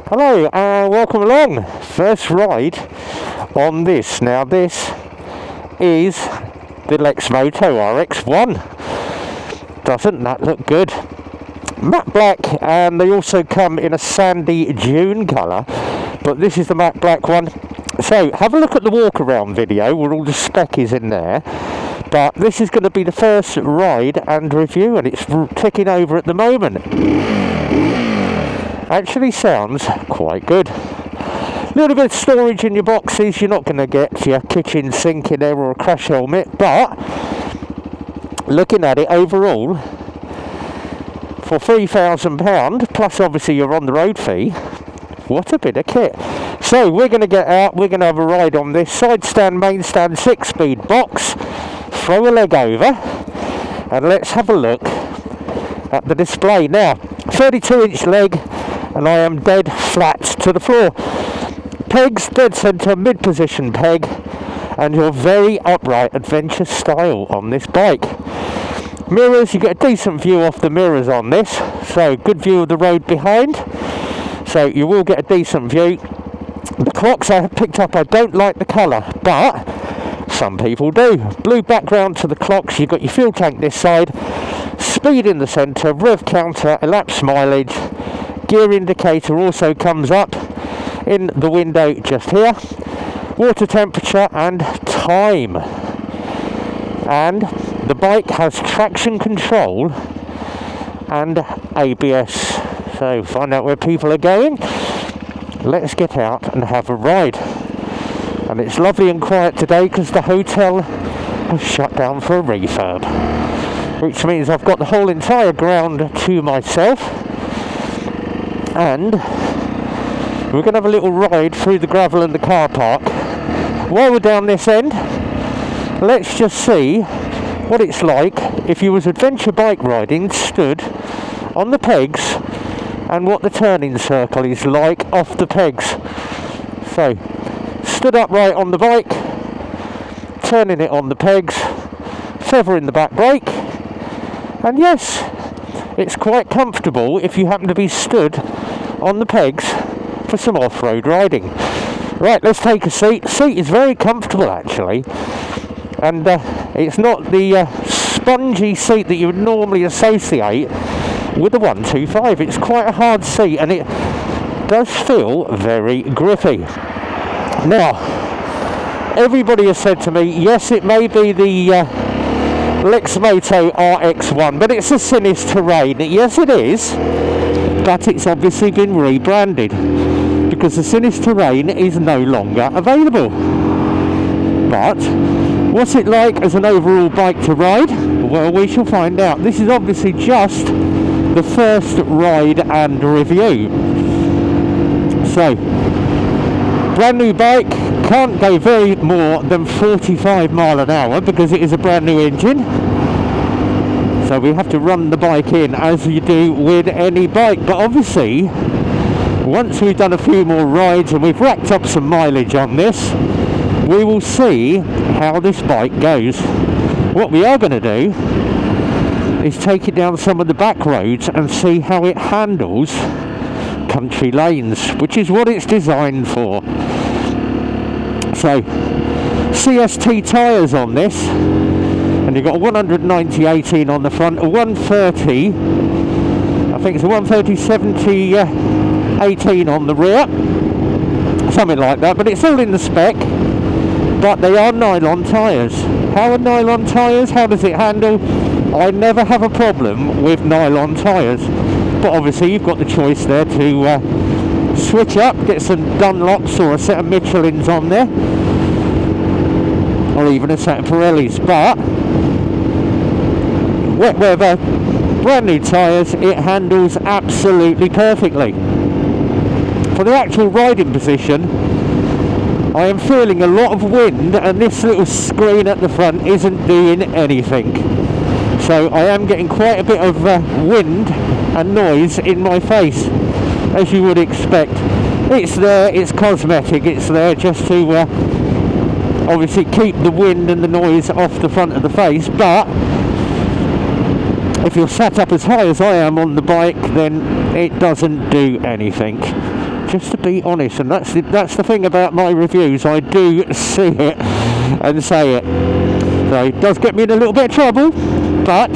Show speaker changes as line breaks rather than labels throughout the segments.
Hello and welcome along. First ride on this. Now this is the Lexmoto Rx1. Doesn't that look good? Matte black, and they also come in a sandy June colour, but this is the matte black one. So have a look at the walk around video where all the spec is in there. But this is going to be the first ride and review, and it's ticking over at the moment. Actually sounds quite good. A little bit of storage in your boxes. You're not going to get your kitchen sink in there or a crash helmet, but looking at it overall, for £3,000 plus obviously your on the road fee, what a bit of kit. So we're going to get out, we're going to have a ride on this side stand, main stand, 6-speed box, throw a leg over, and let's have a look at the display. Now 32-inch leg, and I am dead flat to the floor. Pegs dead centre, mid position peg, and your very upright adventure style on this bike. Mirrors, you get a decent view off the mirrors on this, so good view of the road behind, so you will get a decent view. The clocks I have picked up, I don't like the colour, but some people do. Blue background to the clocks. You've got your fuel tank this side, speed in the centre, rev counter, elapsed mileage, gear indicator also comes up in the window just here, water temperature and time. And the bike has traction control and ABS, so find out where people are going. Let's get out and have a ride. And it's lovely and quiet today because the hotel has shut down for a refurb, which means I've got the whole entire ground to myself, and we're going to have a little ride through the gravel and the car park. While we're down this end, let's just see what it's like if you was adventure bike riding stood on the pegs, and what the turning circle is like off the pegs. So stood upright on the bike, turning it on the pegs, feathering the back brake, and yes, it's quite comfortable if you happen to be stood on the pegs for some off-road riding. Right, let's take a seat. Seat is very comfortable actually, and it's not the spongy seat that you would normally associate with the 125. It's quite a hard seat, and it does feel very grippy. Now, everybody has said to me, yes, it may be the Lexmoto Rx1, but it's a Keynes terrain. Yes, it is, but it's obviously been rebranded because the Keynes terrain is no longer available. But what's it like as an overall bike to ride? Well, we shall find out. This is obviously just the first ride and review. So, brand new bike, can't go very more than 45 mile an hour because it is a brand new engine. So we have to run the bike in as you do with any bike. But obviously, once we've done a few more rides and we've racked up some mileage on this, we will see how this bike goes. What we are going to do is take it down some of the back roads and see how it handles country lanes, which is what it's designed for. So CST tyres on this, and you've got a 190/18 on the front, a 130, I think it's a 130/70/18 on the rear, something like that, but it's all in the spec. But they are nylon tyres. How are nylon tyres? How does it handle? I never have a problem with nylon tyres, but obviously you've got the choice there to switch up, get some Dunlops or a set of Michelins on there, or even a set of Pirellis. But wet weather, brand new tyres, it handles absolutely perfectly. For the actual riding position, I am feeling a lot of wind, and this little screen at the front isn't doing anything. So I am getting quite a bit of wind and noise in my face, as you would expect. It's there, it's cosmetic, it's there just to obviously keep the wind and the noise off the front of the face, but if you're sat up as high as I am on the bike, then it doesn't do anything. just to be honest, and that's the thing about my reviews, I do see it and say it. So it does get me in a little bit of trouble, but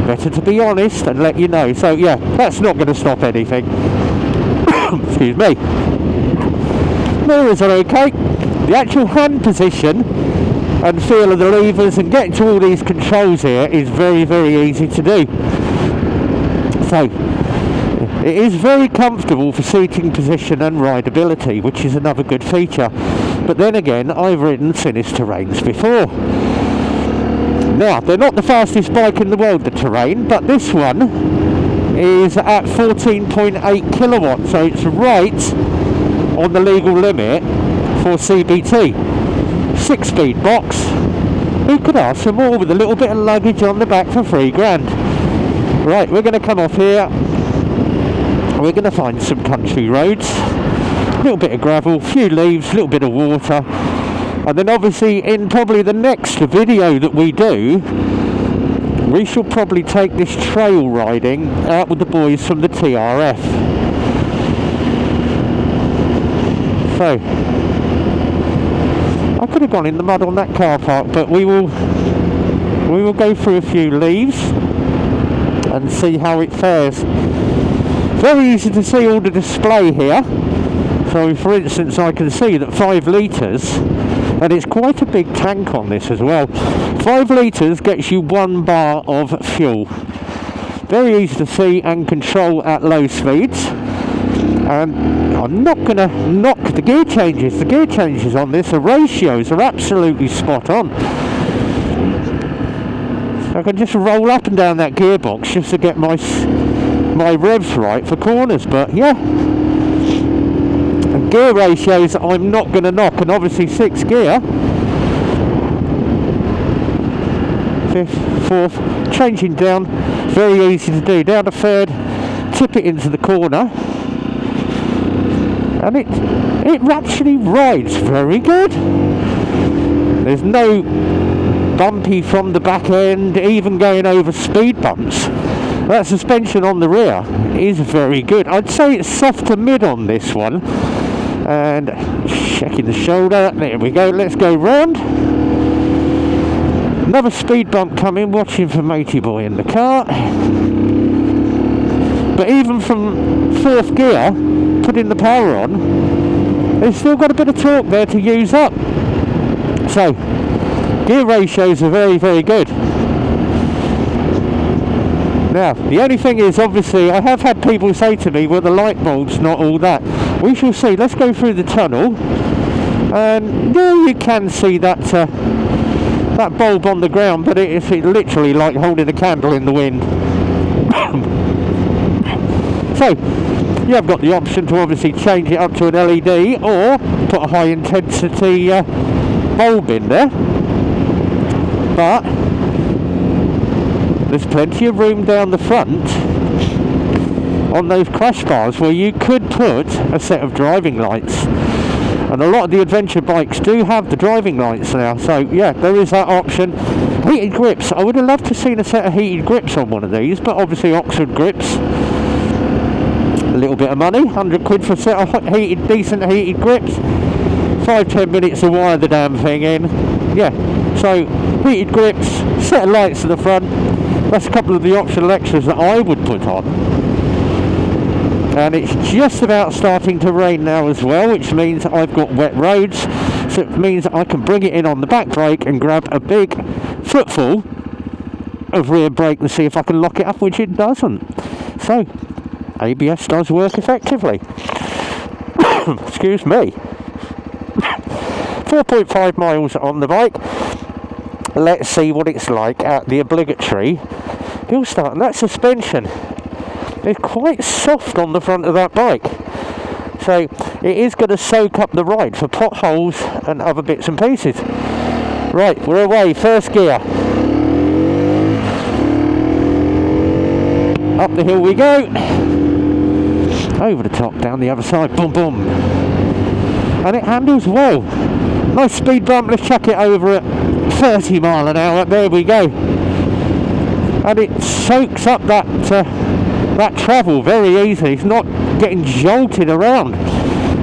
better to be honest and let you know. So yeah, that's not going to stop anything. Excuse me. Mirrors are okay. The actual hand position and feel of the levers and getting to all these controls here is very, very easy to do. So it is very comfortable for seating position and rideability, which is another good feature. But then again, I've ridden sinister terrains before. Now, they're not the fastest bike in the world, the Terrain, but this one is at 14.8 kilowatts, so it's right on the legal limit for CBT. 6-speed box. Who could ask for more with a little bit of luggage on the back for $3,000? Right, we're going to come off here. We're going to find some country roads, a little bit of gravel, a few leaves, a little bit of water, and then obviously in probably the next video that we do, we shall probably take this trail riding out with the boys from the TRF. So I could have gone in the mud on that car park, but we will go through a few leaves and see how it fares. Very easy to see all the display here. So for instance, I can see that 5 litres, and it's quite a big tank on this as well. 5 litres gets you 1 bar of fuel. Very easy to see and control at low speeds. And I'm not going to knock the gear changes. The gear changes on this, the ratios are absolutely spot on. I can just roll up and down that gearbox just to get my revs right for corners, but yeah. And gear ratios I'm not going to knock, and obviously 6th gear, 5th, 4th, changing down, very easy to do. Down to 3rd, tip it into the corner, and it actually rides very good. There's no bumpy from the back end, even going over speed bumps. That suspension on the rear is very good. I'd say it's soft to mid on this one. And checking the shoulder, there we go, let's go round. Another speed bump coming, watching for Matey Boy in the car. But even from 4th gear, putting the power on, it's still got a bit of torque there to use up. So gear ratios are very, very good. Now, the only thing is, obviously, I have had people say to me, well, the light bulb's not all that. We shall see. Let's go through the tunnel. And yeah, you can see that that bulb on the ground, but it's literally like holding a candle in the wind. So, you have got the option to obviously change it up to an LED or put a high intensity bulb in there. But there's plenty of room down the front on those crash bars where you could put a set of driving lights, and a lot of the adventure bikes do have the driving lights now. So yeah, there is that option. Heated grips, I would have loved to have seen a set of heated grips on one of these, but obviously Oxford grips, a little bit of money, 100 quid for a set of decent heated grips, 5-10 minutes to wire the damn thing in. Yeah, so heated grips, set of lights to the front. That's a couple of the optional extras that I would put on. And it's just about starting to rain now as well, which means I've got wet roads, so it means I can bring it in on the back brake and grab a big footful of rear brake and see if I can lock it up, which it doesn't. So ABS does work effectively. Excuse me. 4.5 miles on the bike. Let's see what it's like at the obligatory hill start. And that suspension is quite soft on the front of that bike, so it is going to soak up the ride for potholes and other bits and pieces. Right, we're away. 1st gear. Up the hill we go. Over the top, down the other side. Boom, boom. And it handles well. Nice speed bump. Let's chuck it over at 30 mile an hour. There we go. And it soaks up that that travel very easily. It's not getting jolted around.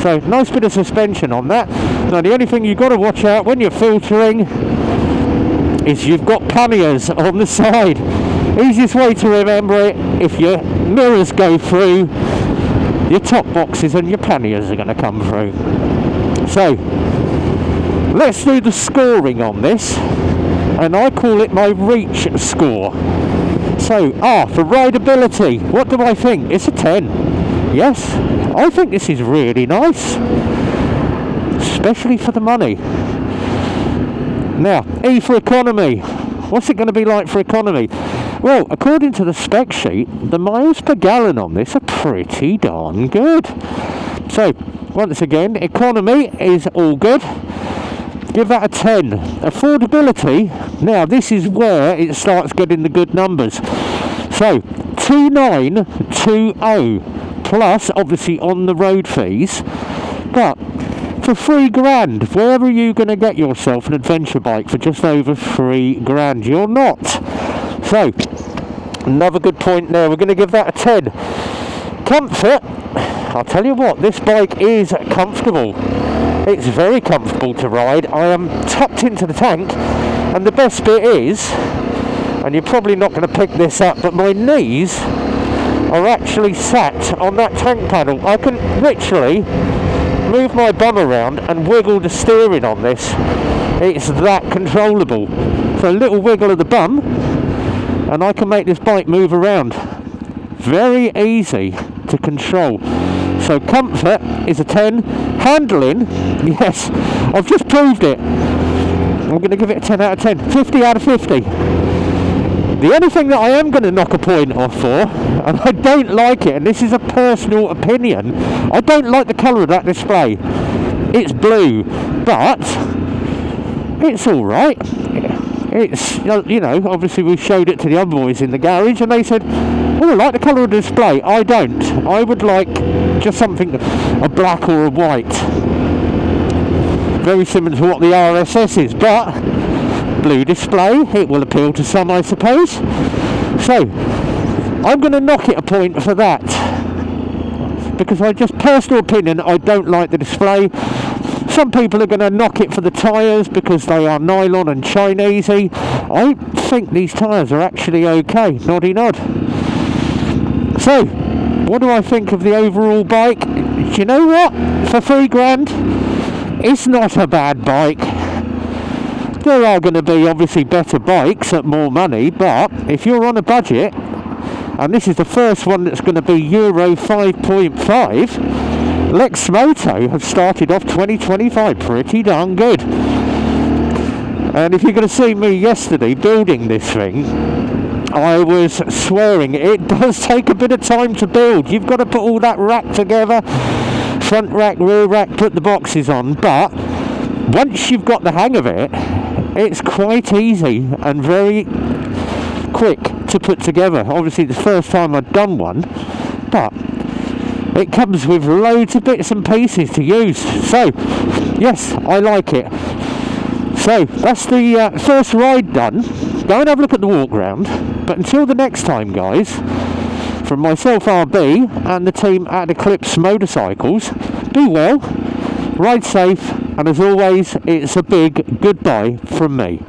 So nice bit of suspension on that. Now the only thing you've got to watch out when you're filtering is you've got panniers on the side. Easiest way to remember it, if your mirrors go through, your top boxes and your panniers are going to come through. So let's do the scoring on this, and I call it my reach score. So for rideability, what do I think? It's a 10. Yes, I think this is really nice, especially for the money. Now, E for economy. What's it going to be like for economy? Well, according to the spec sheet, the miles per gallon on this are pretty darn good. So, once again, economy is all good. Give that a 10. Affordability, now this is where it starts getting the good numbers. So, 2920 plus, obviously, on the road fees. But for £3,000, where are you going to get yourself an adventure bike for just over £3,000? You're not. So, another good point there. We're going to give that a 10. Comfort, I'll tell you what, this bike is comfortable. It's very comfortable to ride. I am tucked into the tank, and the best bit is, and you're probably not going to pick this up, but my knees are actually sat on that tank panel. I can literally move my bum around and wiggle the steering on this. It's that controllable. So a little wiggle of the bum and I can make this bike move around. Very easy to control. So comfort is a 10. Handling, yes, I've just proved it. I'm going to give it a 10 out of 10. 50 out of 50. The only thing that I am going to knock a point off for, and I don't like it, and this is a personal opinion, I don't like the colour of that display. It's blue, but it's alright. It's, you know, obviously we showed it to the other boys in the garage and they said, oh, I like the colour of the display. I don't. I would like just something, a black or a white. Very similar to what the RSS is, but blue display, it will appeal to some, I suppose. So I'm going to knock it a point for that, because I just, personal opinion, I don't like the display. Some people are going to knock it for the tyres because they are nylon and Chinesey. I think these tyres are actually okay. Noddy nod. So what do I think of the overall bike? Do you know what, for £3,000 it's not a bad bike. There are going to be obviously better bikes at more money, but if you're on a budget, and this is the first one that's going to be Euro 5.5, Lexmoto have started off 2025 pretty darn good. And if you're going to see me yesterday building this thing, I was swearing it does take a bit of time to build. You've got to put all that rack together, front rack, rear rack, put the boxes on, but once you've got the hang of it, it's quite easy and very quick to put together. Obviously it's the first time I've done one, but it comes with loads of bits and pieces to use. So yes, I like it. So that's the first ride done. Go and have a look at the walk round. But until the next time, guys, from myself, RB, and the team at Eclipse Motorcycles, be well, ride safe, and as always, it's a big goodbye from me.